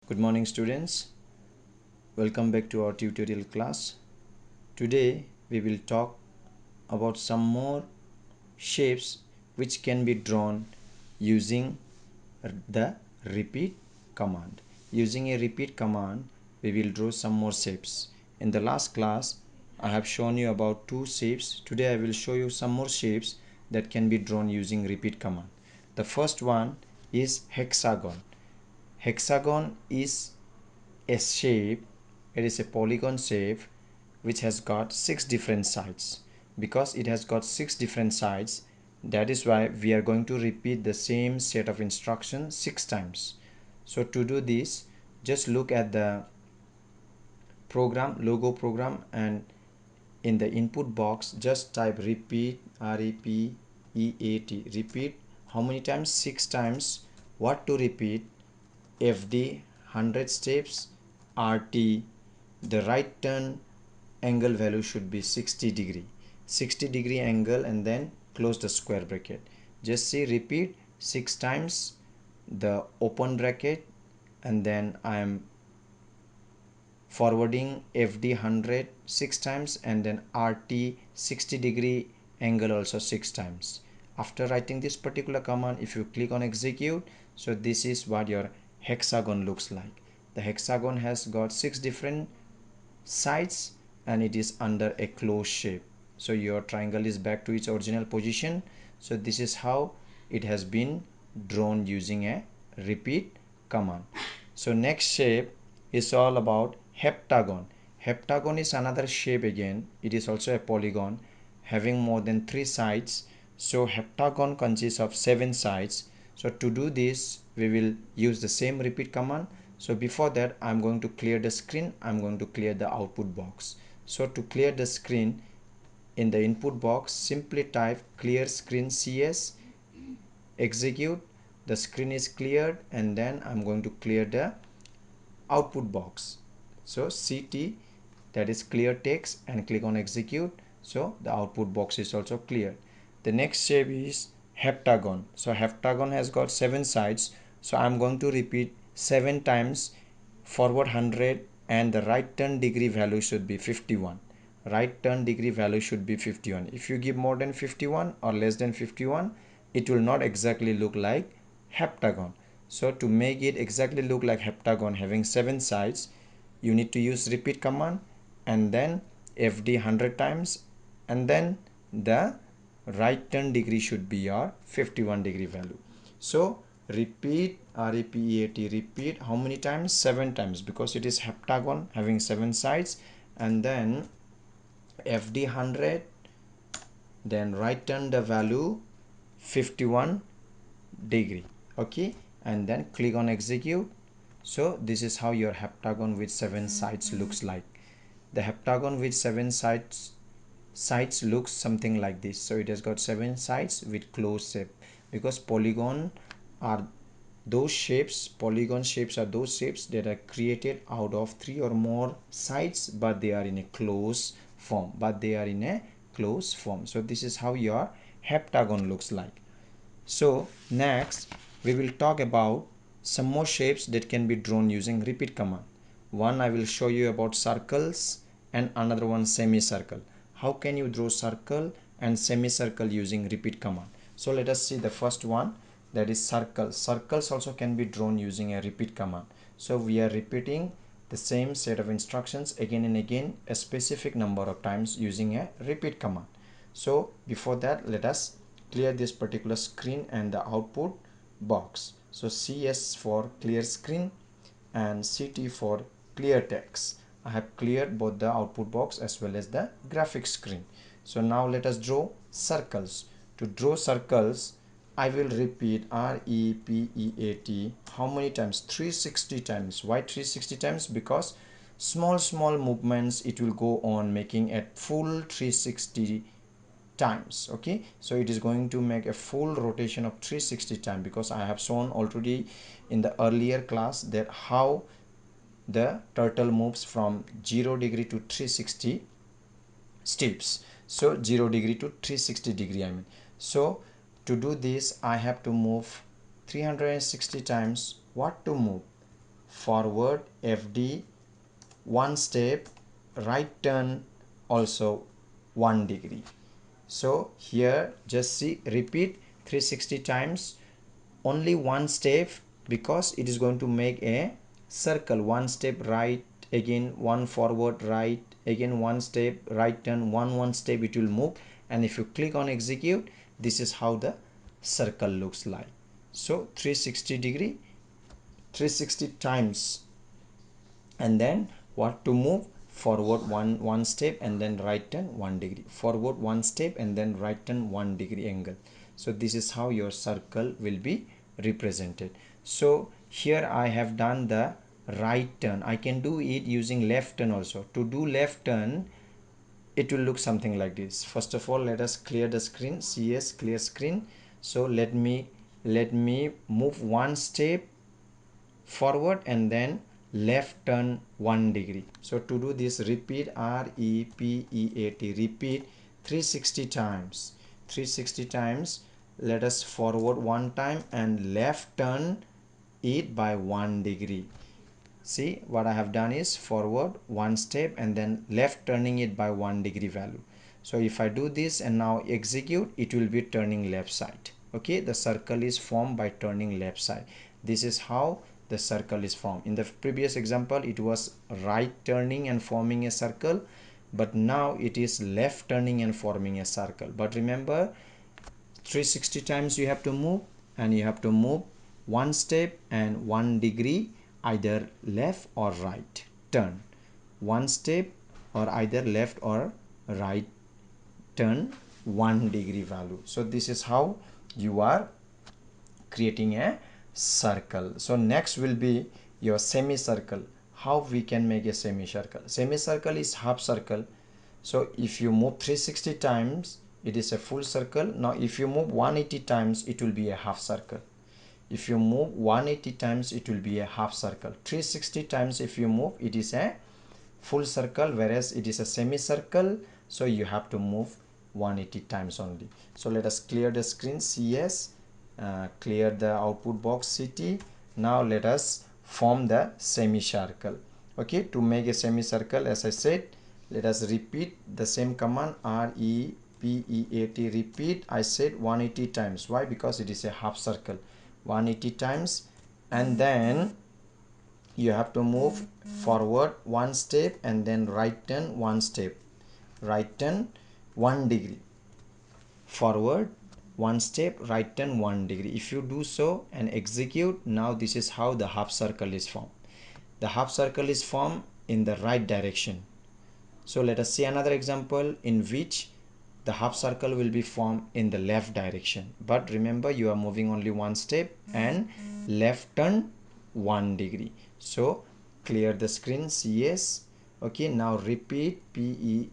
Good morning students, welcome back to our tutorial class. Today we will talk about some more shapes which can be drawn using the repeat command. Using a repeat command we will draw some more shapes. In the last class I have shown you about two shapes. Today I will show you some more shapes that can be drawn using repeat command. The first one is hexagon. Hexagon is a shape, it is a polygon shape which has got 6 different sides. Because it has got 6 different sides, that is why we are going to repeat the same set of instructions 6 times. So to do this, just look at the logo program, and in the input box just type repeat, repeat, repeat. How many times? 6 times. What to repeat? FD 100 steps, RT, the right turn angle value should be 60 degree angle, and then close the square bracket. Just see, repeat 6 times the open bracket, and then I am forwarding FD 100 6 times, and then RT 60 degree angle also 6 times. After writing this particular command, if you click on execute, so this is what your hexagon looks like. The hexagon has got 6 different sides and it is under a closed shape. So your triangle is back to its original position. So this is how it has been drawn using a repeat command. So next shape is all about heptagon. Heptagon is another shape again. It is also a polygon having more than 3 sides. So heptagon consists of 7 sides. So to do this, we will use the same repeat command. So before that, I'm going to clear the screen. I'm going to clear the output box. So to clear the screen, in the input box, simply type clear screen CS, execute. The screen is cleared, and then I'm going to clear the output box. So CT, that is clear text, and click on execute. So the output box is also cleared. The next shape is heptagon. So heptagon has got 7 sides. So I'm going to repeat 7 times forward 100, and the right turn degree value should be 51. Right turn degree value should be 51. If you give more than 51 or less than 51, it will not exactly look like heptagon. So to make it exactly look like heptagon having 7 sides, you need to use repeat command, and then FD 100 times, and then the right turn degree should be your 51 degree value. So repeat, repeat, repeat. How many times? 7 times, because it is heptagon having 7 sides. And then FD 100, then right turn the value 51 degree. Okay, and then click on execute. So this is how your heptagon with 7 sides looks like. The heptagon with 7 sides looks something like this. So it has got 7 sides with closed shape, because polygon are those shapes, polygon shapes are those shapes that are created out of 3 or more sides, but they are in a closed form, so this is how your heptagon looks like. So next we will talk about some more shapes that can be drawn using repeat command. One I will show you about circles, and another one semicircle. How can you draw circle and semicircle using repeat command? So let us see the first one, that is circles. Circles also can be drawn using a repeat command. So we are repeating the same set of instructions again and again a specific number of times using a repeat command. So before that, let us clear this particular screen and the output box. So CS for clear screen and CT for clear text. I have cleared both the output box as well as the graphic screen. So now let us draw circles. To draw circles, I will repeat repeat. How many times? 360 times. Why 360 times? Because small movements it will go on making a full 360 times. Okay, so it is going to make a full rotation of 360 times, because I have shown already in the earlier class that how the turtle moves from 0 degree to 360 steps. So 0 degree to 360 degree, I mean. So to do this, I have to move 360 times. What to move? forward FD 1 step, right turn also 1 degree. So here just see, repeat 360 times, only one step, because it is going to make a circle. One step right, again one forward right, again one step right turn, one step it will move, and if you click on execute, this is how the circle looks like. So 360 degree, 360 times, and then what to move, forward one step and then right turn 1 degree, forward one step and then right turn 1 degree angle. So this is how your circle will be represented. So here I have done the right turn. I can do it using left turn also. To do left turn, it will look something like this. First of all, let us clear the screen. CS clear screen. So let me move one step forward and then left turn 1 degree. So to do this, repeat REPEAT, repeat 360 times. 360 times. Let us forward one time and left turn it by 1 degree. See what I have done is forward one step and then left turning it by 1 degree value. So if I do this and now execute, it will be turning left side. Okay, the circle is formed by turning left side. This is how the circle is formed. In the previous example, it was right turning and forming a circle, but now it is left turning and forming a circle. But remember, 360 times you have to move, and you have to move one step and 1 degree, either left or right turn, one step or either left or right turn 1 degree value. So this is how you are creating a circle. So next will be your semicircle. How we can make a semicircle? Semicircle is half circle. So if you move 360 times, it is a full circle. Now if you move 180 times, it will be a half circle. If you move 180 times, it will be a half circle. 360 times if you move, it is a full circle, whereas it is a semicircle, so you have to move 180 times only. So let us clear the screen. CS, clear the output box CT. Now let us form the semicircle. Okay, to make a semicircle, as I said, let us repeat the same command, REPEAT, repeat. I said 180 times. Why? Because it is a half circle. 180 times, and then you have to move forward one step and then right turn one step, right turn 1 degree, forward one step, right turn 1 degree. If you do so and execute, now this is how the half circle is formed. The half circle is formed in the right direction. So let us see another example in which the half circle will be formed in the left direction. But remember, you are moving only one step and left turn 1 degree. So clear the screen. CS. Okay, now repeat PEAT,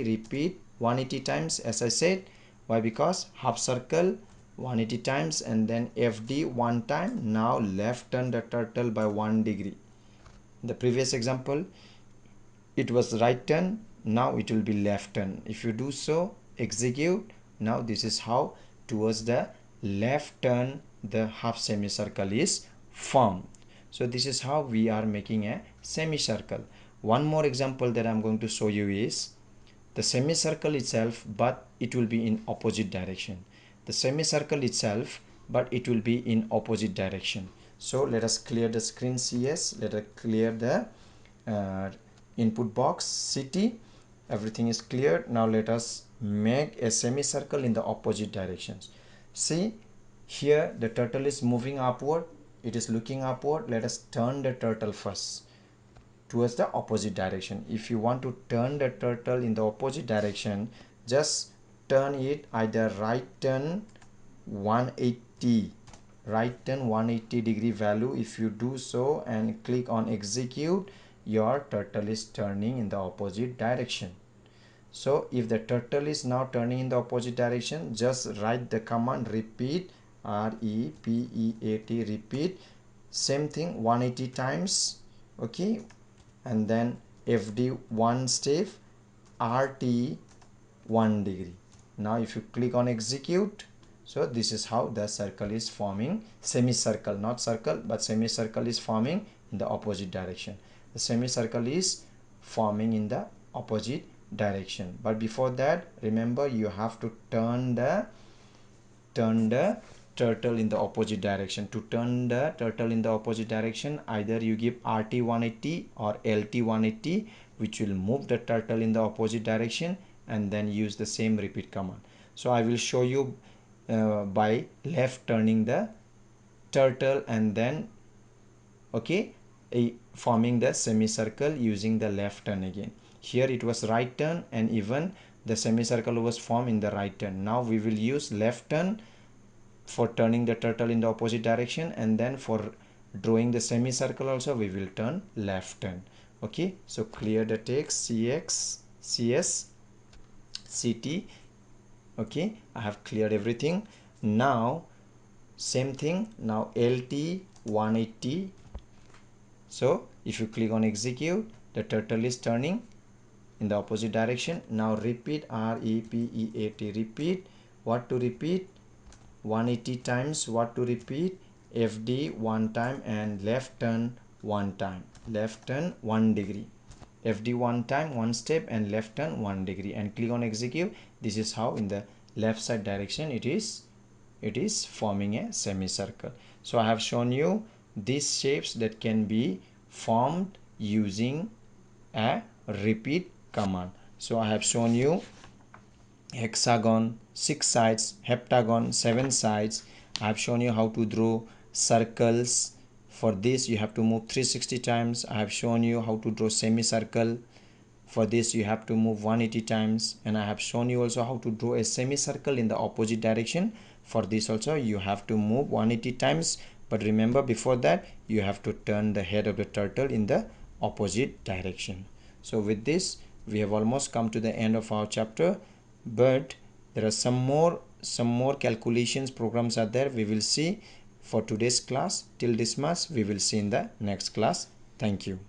repeat 180 times, as I said. Why? Because half circle 180 times and then FD one time. Now left turn the turtle by 1 degree. The previous example, it was right turn, now it will be left turn. If you do so, execute, now this is how towards the left turn the half semicircle is formed. So this is how we are making a semicircle. One more example that I'm going to show you is the semicircle itself, but it will be in opposite direction. The semicircle itself, but it will be in opposite direction. So let us clear the screen. CS, let us clear the uh, input box CT. Everything is clear. Now let us make a semicircle in the opposite directions. See, here the turtle is moving upward, it is looking upward. Let us turn the turtle first towards the opposite direction. If you want to turn the turtle in the opposite direction, just turn it either right turn 180, right turn 180 degree value. If you do so and click on execute, your turtle is turning in the opposite direction. So if the turtle is now turning in the opposite direction, just write the command repeat, REPEAT, repeat, same thing 180 times. Okay, and then FD one step, RT 1 degree. Now if you click on execute, so this is how the circle is forming, semicircle, not circle but semicircle is forming in the opposite direction. The semicircle is forming in the opposite direction, but before that, remember, you have to turn the turtle in the opposite direction. To turn the turtle in the opposite direction, either you give RT 180 or LT 180, which will move the turtle in the opposite direction, and then use the same repeat command. So I will show you by left turning the turtle, and then forming the semicircle using the left turn again. Here it was right turn, and even the semicircle was formed in the right turn. Now we will use left turn for turning the turtle in the opposite direction, and then for drawing the semicircle also we will turn left turn. Okay, so clear the text CX, CS, CT. Okay, I have cleared everything. Now same thing, now LT 180. So if you click on execute, the turtle is turning in the opposite direction. Now repeat REPEAT, repeat. What to repeat? 180 times. What to repeat? FD one time, and left turn one time. Left turn 1 degree. FD one time, one step, and left turn 1 degree, and click on execute. This is how in the left side direction it is forming a semicircle. So I have shown you these shapes that can be formed using a repeat command. So I have shown you hexagon 6 sides, heptagon 7 sides. I have shown you how to draw circles. For this you have to move 360 times. I have shown you how to draw semicircle. For this you have to move 180 times, and I have shown you also how to draw a semicircle in the opposite direction. For this also you have to move 180 times, but remember, before that you have to turn the head of the turtle in the opposite direction. So with this we have almost come to the end of our chapter, but there are some more calculations programs are there. We will see for today's class till this much. We will see in the next class. Thank you.